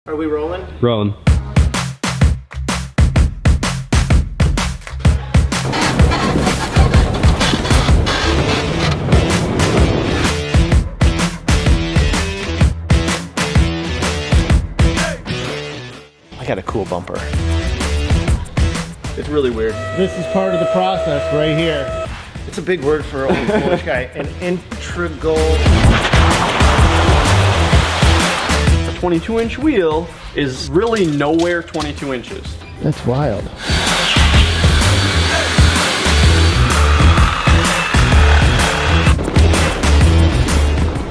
Are we rolling? Rolling. I got a cool bumper. It's really weird. This is part of the process right here. It's a big word for an old Polish guy. An integral. A 22-inch wheel is really nowhere 22 inches. That's wild.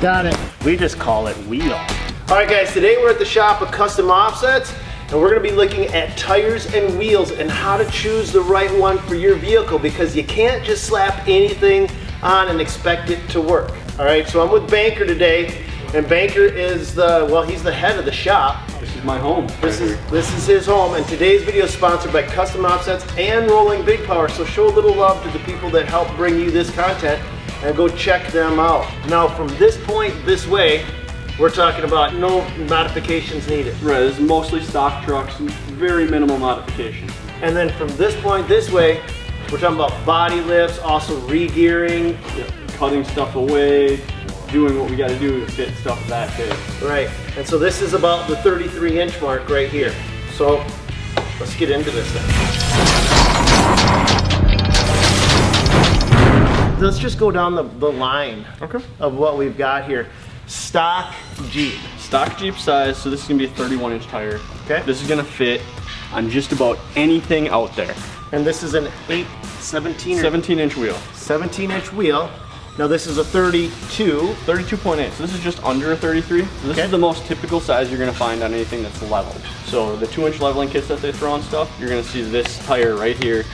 Got it. We just call it wheel. All right, guys, today we're at the shop of Custom Offsets, and we're gonna be looking at tires and wheels and how to choose the right one for your vehicle, because you can't just slap anything on and expect it to work. All right, so I'm with Banker today, and Banker is he's the head of the shop. This is my home. This is his home, and today's video is sponsored by Custom Offsets and Rolling Big Power, so show a little love to the people that help bring you this content and go check them out. Now, from this point this way, we're talking about no modifications needed. Right, this is mostly stock trucks, very minimal modification. And then from this point this way, we're talking about body lifts, also re-gearing. Yep. Cutting stuff away, doing what we got to do to fit stuff that big. Right, and so this is about the 33-inch mark right here. So let's get into this then. Let's just go down the line of what we've got here. Stock Jeep. Stock Jeep size, so this is going to be a 31-inch tire. Okay. This is going to fit on just about anything out there. And this is an 17-inch wheel. 17-inch wheel. Now this is a 32. 32.8, so this is just under a 33. So this is the most typical size you're going to find on anything that's leveled. So the 2-inch leveling kits that they throw on stuff, you're going to see this tire right here,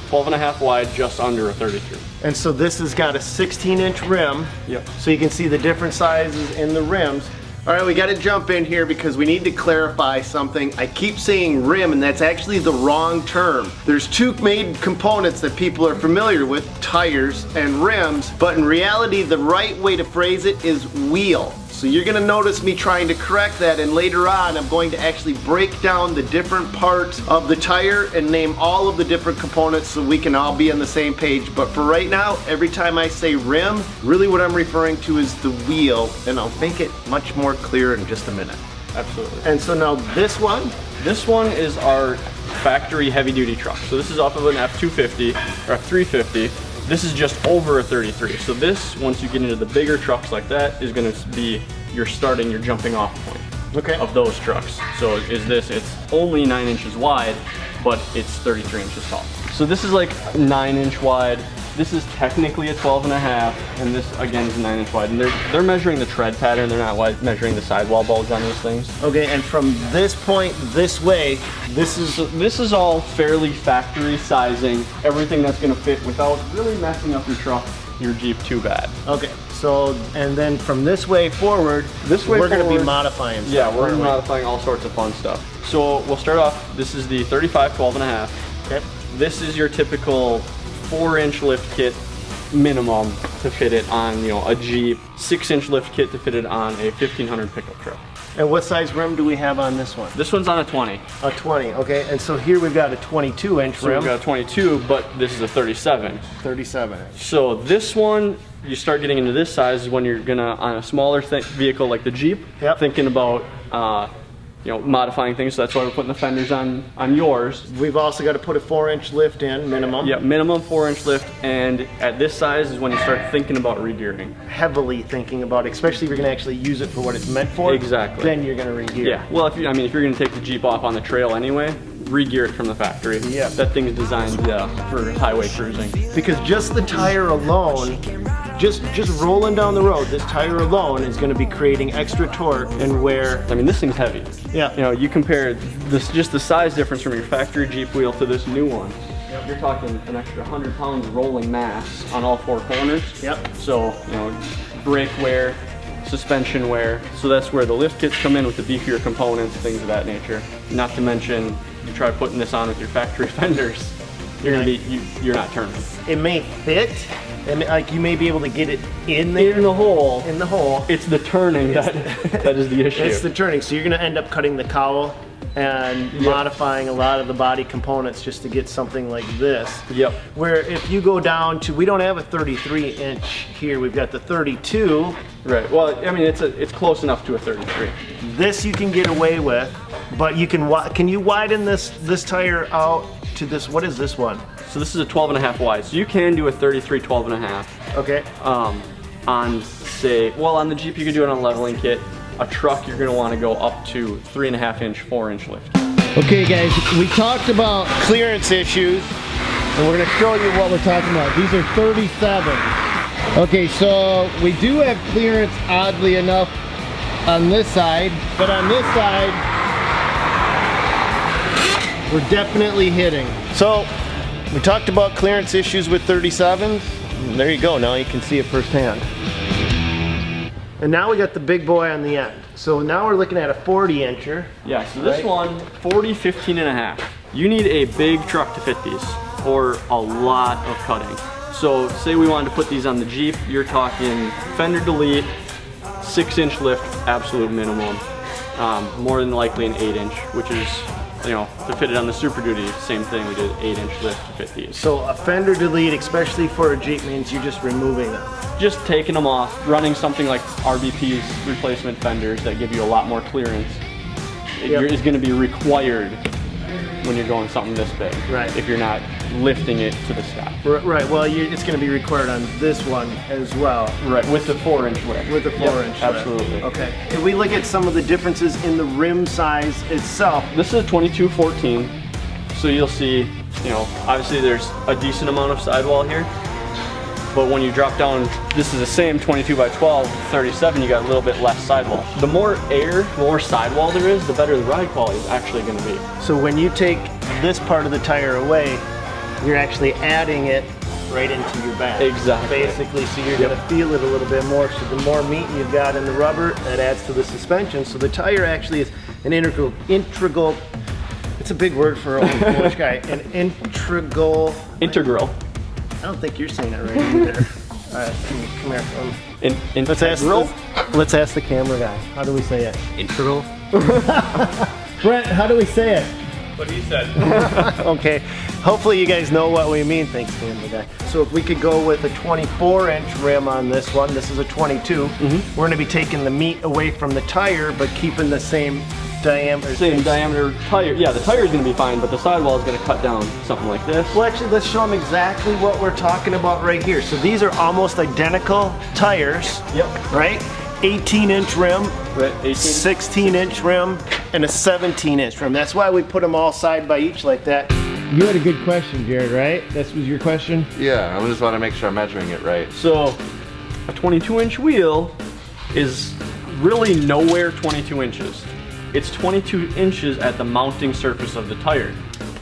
12.5 wide, just under a 33. And so this has got a 16-inch rim. Yep. So you can see the different sizes in the rims. All right, we got to jump in here because we need to clarify something. I keep saying rim, and that's actually the wrong term. There's two main components that people are familiar with, tires and rims, but in reality, the right way to phrase it is wheel. So you're gonna notice me trying to correct that, and later on I'm going to actually break down the different parts of the tire and name all of the different components so we can all be on the same page. But for right now, every time I say rim, really what I'm referring to is the wheel, and I'll make it much more clear in just a minute. Absolutely. And so now this one? This one is our factory heavy duty truck. So this is off of an F250 or F350. This is just over a 33. So this, once you get into the bigger trucks like that, is gonna be your jumping off point of those trucks. So it's only 9 inches wide, but it's 33 inches tall. So this is like 9-inch wide. This is technically a 12.5, and this again is 9-inch wide. And they're measuring the tread pattern. They're not measuring the sidewall bulge on these things. Okay, and from this point this way, this is all fairly factory sizing. Everything that's going to fit without really messing up your Jeep too bad. Okay, so and then from this way forward, we're going to be modifying stuff. Yeah, we're going to be modifying all sorts of fun stuff. So we'll start off. This is the 35 12.5. Okay. This is your typical 4-inch lift kit minimum to fit it on, a Jeep, 6-inch lift kit to fit it on a 1500 pickup truck. And what size rim do we have on this one? This one's on a 20. A 20, okay. And so here we've got a 22-inch rim. We've got a 22, but this is a 37. 37. So this one, you start getting into this size is when you're gonna, on a smaller vehicle like the Jeep, thinking about modifying things. So that's why we're putting the fenders on yours. We've also got to put a 4-inch lift in, minimum. Yeah, minimum 4-inch lift. And at this size is when you start thinking about re-gearing. Heavily thinking about it, especially if you're going to actually use it for what it's meant for. Exactly. Then you're going to re-gear. Yeah, well, if you're going to take the Jeep off on the trail anyway, re-gear it from the factory. Yeah. That thing is designed for highway cruising. Because just the tire alone, just rolling down the road, this tire alone is going to be creating extra torque. And where, I mean, this thing's heavy. Yeah. You compare just the size difference from your factory Jeep wheel to this new one. Yep. You're talking an extra 100 pounds rolling mass on all 4 corners. Yep. So, brake wear, suspension wear. So that's where the lift kits come in with the beefier components, things of that nature. Not to mention, you try putting this on with your factory fenders, you're not turning. It may fit, And like you may be able to get it in there. In the hole. In the hole. It's the turning that is the issue. It's the turning. So you're going to end up cutting the cowl and modifying a lot of the body components just to get something like this. Yep. Where if you go down to, we don't have a 33 inch here, we've got the 32. Right. Well, I mean, it's close enough to a 33. This you can get away with, but you can you widen this tire out to this, what is this one? So this is a 12.5 wide. So you can do a 33 12.5. Okay. On say, well, on the Jeep you could do it on a leveling kit. A truck you're going to want to go up to 3.5 inch, 4 inch lift. Okay guys, we talked about clearance issues and we're going to show you what we're talking about. These are 37s. Okay, so we do have clearance oddly enough on this side, but on this side we're definitely hitting. So we talked about clearance issues with 37s. There you go, now you can see it firsthand. And now we got the big boy on the end. So now we're looking at a 40 incher. Yeah, so this one, 40, 15.5. You need a big truck to fit these, or a lot of cutting. So say we wanted to put these on the Jeep, you're talking Fender Delete, 6 inch lift, absolute minimum. More than likely an 8 inch, which is, you know, to fit it on the Super Duty, same thing, we did 8 inch lift to fit these. So a Fender Delete, especially for a Jeep, means you're just removing them. Just taking them off, running something like RBP's replacement fenders that give you a lot more clearance. Is going to be required when you're going something this big. Right. If you're not lifting it to the sky. Right, well it's going to be required on this one as well. Right, with the 4 inch lift. With the 4 inch lift. Absolutely. Okay. If we look at some of the differences in the rim size itself. This is a 2214, so you'll see, you know, obviously there's a decent amount of sidewall here. But when you drop down, this is the same 22 by 12, 37, you got a little bit less sidewall. The more air, more sidewall there is, the better the ride quality is actually going to be. So when you take this part of the tire away, you're actually adding it right into your back. Exactly. Basically, so you're going to feel it a little bit more. So the more meat you've got in the rubber, that adds to the suspension. So the tire actually is an integral, it's a big word for a Polish guy, an integral. I don't think you're saying it right either. All right, come here. Let's ask the camera guy. How do we say it? Integral. Brent, how do we say it? What he said. Okay. Hopefully you guys know what we mean. Thanks, camera guy. So if we could go with a 24 inch rim on this one, this is a 22. We're going to be taking the meat away from the tire, but keeping the same diameter. Same diameter tire. Yeah, the tire is going to be fine, but the sidewall is going to cut down something like this. Well, actually, let's show them exactly what we're talking about right here. So these are almost identical tires. Yep. Right? 18 inch rim, Right, 18. 16 inch rim, and a 17 inch rim. That's why we put them all side by each like that. You had a good question, Jared, right? That was your question? Yeah, I just want to make sure I'm measuring it right. So a 22 inch wheel is really nowhere 22 inches. It's 22 inches at the mounting surface of the tire.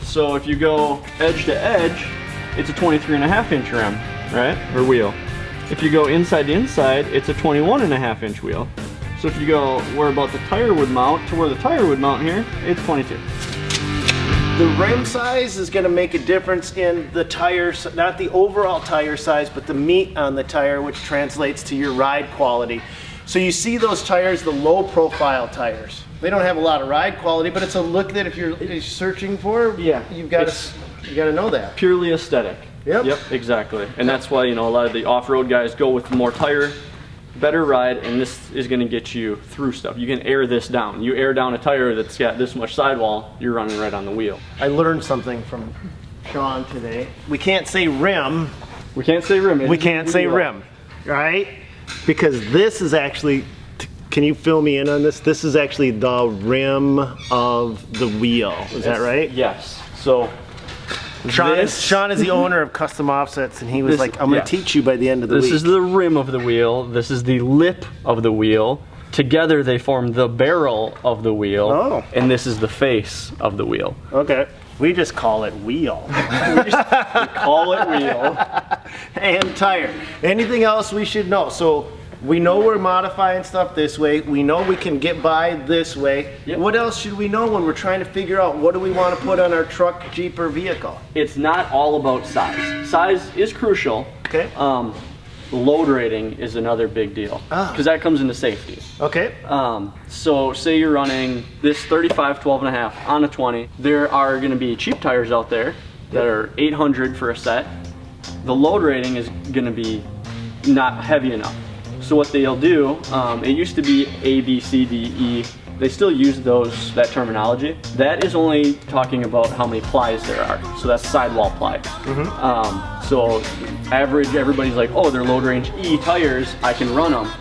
So if you go edge to edge, it's a 23.5 inch rim, right? Or wheel. If you go inside to inside, it's a 21.5 inch wheel. So if you go where about the tire would mount to where the tire would mount here, it's 22. The rim size is going to make a difference in the tire, not the overall tire size, but the meat on the tire, which translates to your ride quality. So you see those tires, the low profile tires. They don't have a lot of ride quality, but it's a look that if you're searching for, you've got to know that. Purely aesthetic. Yep. Exactly. And that's why, you know, a lot of the off-road guys go with more tire, better ride, and this is going to get you through stuff. You can air this down. You air down a tire that's got this much sidewall, you're running right on the wheel. I learned something from Sean today. We can't say rim. We can't say rim. We can't say rim, right? Because this is actually, can you fill me in on this? This is actually the rim of the wheel. Is that right? Yes. So Sean is the owner of Custom Offsets, and he was like, I'm going to teach you by the end of the week. This is the rim of the wheel. This is the lip of the wheel. Together they form the barrel of the wheel. Oh. And this is the face of the wheel. Okay. We just call it wheel. We call it wheel. And tire. Anything else we should know? So we know we're modifying stuff this way. We know we can get by this way. Yep. What else should we know when we're trying to figure out what do we want to put on our truck, Jeep, or vehicle? It's not all about size. Size is crucial, Okay. Load rating is another big deal because that comes into safety. Okay. So say you're running this 35 12.5 on a 20. There are going to be cheap tires out there that are 800 for a set. The load rating is going to be not heavy enough. So what they'll do, it used to be A, B, C, D, E. They still use that terminology. That is only talking about how many plies there are. So that's sidewall ply. So average, everybody's like, oh, they're load range E tires, I can run them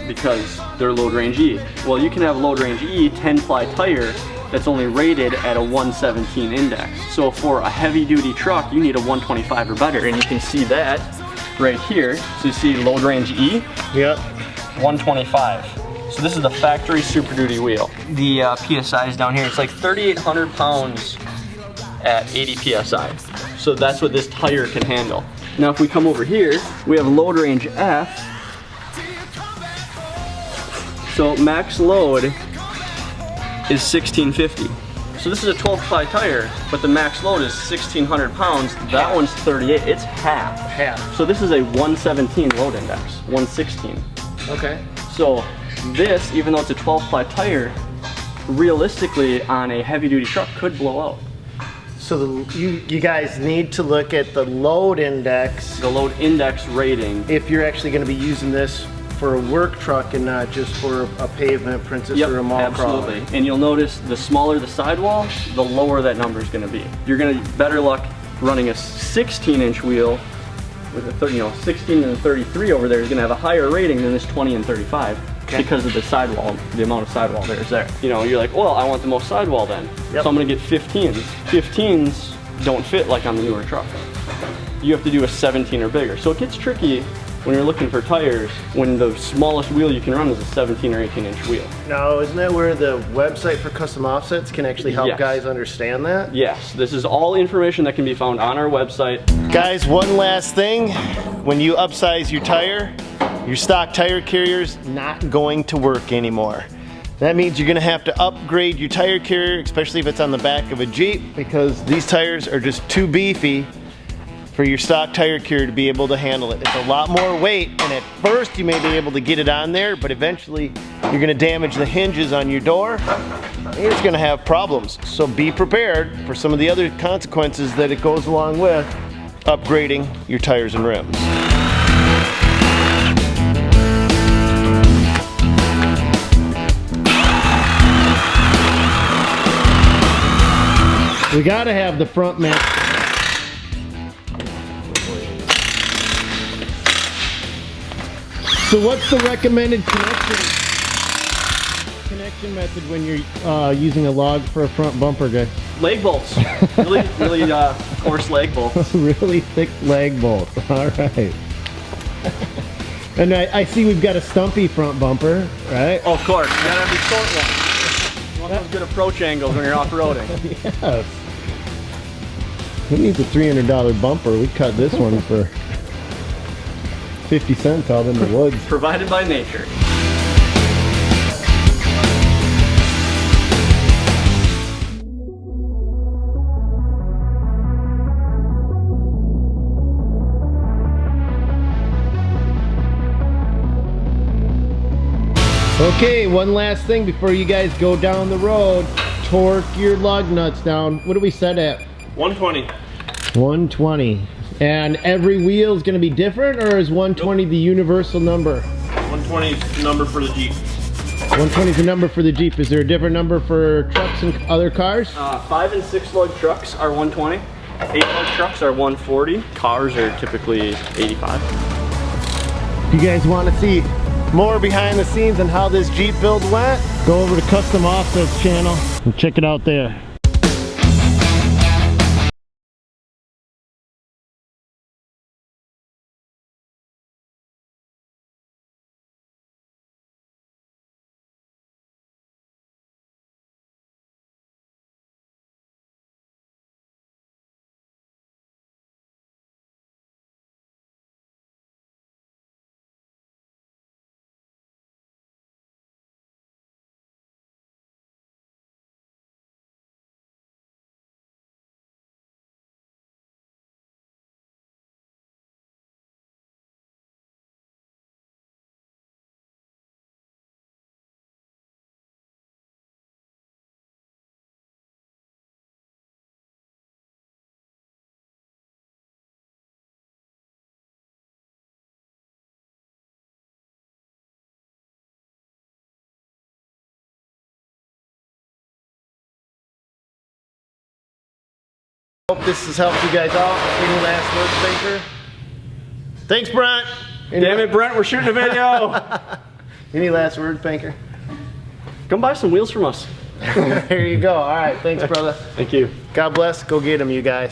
because they're load range E. Well, you can have a load range E 10 ply tire that's only rated at a 117 index. So for a heavy duty truck, you need a 125 or better, and you can see that right here. So you see load range E? Yep. 125. So this is the factory Super Duty wheel. The PSI is down here. It's like 3,800 pounds at 80 PSI. So that's what this tire can handle. Now if we come over here, we have load range F. So max load is 1650. So this is a 12 ply tire, but the max load is 1,600 pounds. That one's 38, it's half. Half. So this is a 117 load index, 116. Okay. So this, even though it's a 12 ply tire, realistically on a heavy duty truck could blow out. So you guys need to look at the load index. The load index rating. If you're actually going to be using this for a work truck and not just for a pavement princess or a mall crawler. Absolutely. And you'll notice the smaller the sidewall, the lower that number is going to be. You're going to better luck running a 16-inch wheel with a 16 and a 33 over there is going to have a higher rating than this 20 and 35 because of the sidewall, the amount of sidewall there is there. You know, you're like, well, I want the most sidewall then. So I'm going to get 15s. 15s don't fit like on the newer truck. You have to do a 17 or bigger. So it gets tricky when you're looking for tires when the smallest wheel you can run is a 17 or 18 inch wheel. Now, isn't that where the website for custom offsets can actually help Yes. guys understand that? Yes, this is all information that can be found on our website. Guys, one last thing. When you upsize your tire, your stock tire carrier's not going to work anymore. That means you're gonna have to upgrade your tire carrier, especially if it's on the back of a Jeep, because these tires are just too beefy for your stock tire carrier to be able to handle it. It's a lot more weight, and at first you may be able to get it on there, but eventually you're gonna damage the hinges on your door, and it's gonna have problems. So be prepared for some of the other consequences that it goes along with upgrading your tires and rims. We gotta have the front match. So what's the recommended connection method when you're using a log for a front bumper, guy? Leg bolts, really coarse leg bolts. Really thick leg bolts, all right. And I see we've got a stumpy front bumper, right? Oh, of course, you gotta have the short one. You want those good approach angles when you're off-roading. Yes. Who needs a $300 bumper? We cut this one for 50 cents out in the woods. Provided by nature. Okay, one last thing before you guys go down the road. Torque your lug nuts down. What do we set at? 120. 120. And every wheel is going to be different, or is 120 the universal number? 120 is the number for the Jeep. 120 is the number for the Jeep. Is there a different number for trucks and other cars? 5 and 6 lug trucks are 120. 8 lug trucks are 140. Cars are typically 85. If you guys want to see More behind the scenes on how this Jeep build went, go over to Custom Offsets channel and check it out there. Hope this has helped you guys out. Any last words, Baker? Thanks, Brent. Damn it, Brent, we're shooting a video. Any last words, Banker? Come buy some wheels from us. There you go. All right. Thanks, brother. Thank you. God bless. Go get them, you guys.